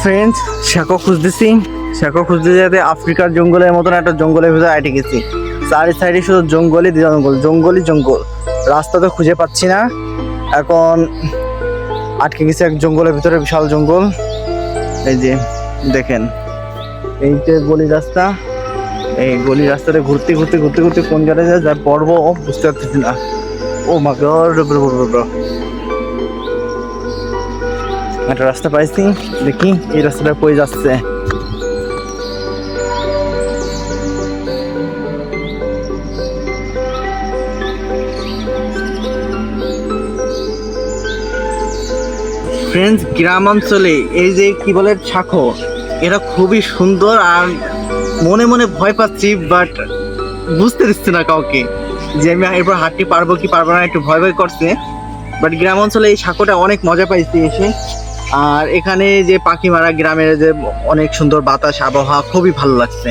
Friends, শ্যাকো খুঁজতেছি। শ্যাকো খুঁজতে যেতে আফ্রিকার জঙ্গলের মতন একটা জঙ্গলের ভিতরে আটকে গেছি। চারি সাইডে শুধু জঙ্গলই জঙ্গল, জঙ্গলই জঙ্গল। রাস্তা তো খুঁজে পাচ্ছি না। এখন আটকে গেছি এক জঙ্গলের ভিতরে, বিশাল জঙ্গল। এই যে দেখেন, এই যে গলি রাস্তা। এই গলি রাস্তাটা ঘুরতে ঘুরতে ঘুরতে ঘুরতে কোন জায়গায় যা পড়বো বুঝতে পারতেছি না। ও মা গড, একটা রাস্তা পাইছি, দেখি এই রাস্তাটা কই যাচ্ছে। ফ্রেন্ডস, গ্রাম অঞ্চলে এই যে কি বলে শাখো, এটা খুবই সুন্দর। আর মনে মনে ভয় পাচ্ছি, বাট বুঝতে দিচ্ছি না কাউকে যে আমি এরপর হাঁটতে পারবো কি পারবো না, একটু ভয় ভয় করছে। বাট গ্রাম অঞ্চলে এই শাখোটা অনেক মজা পাইছি এসে। আর এখানে যে পাখি মারা গ্রামের যে অনেক সুন্দর বাতাস, আবহাওয়া খুবই ভালো লাগছে।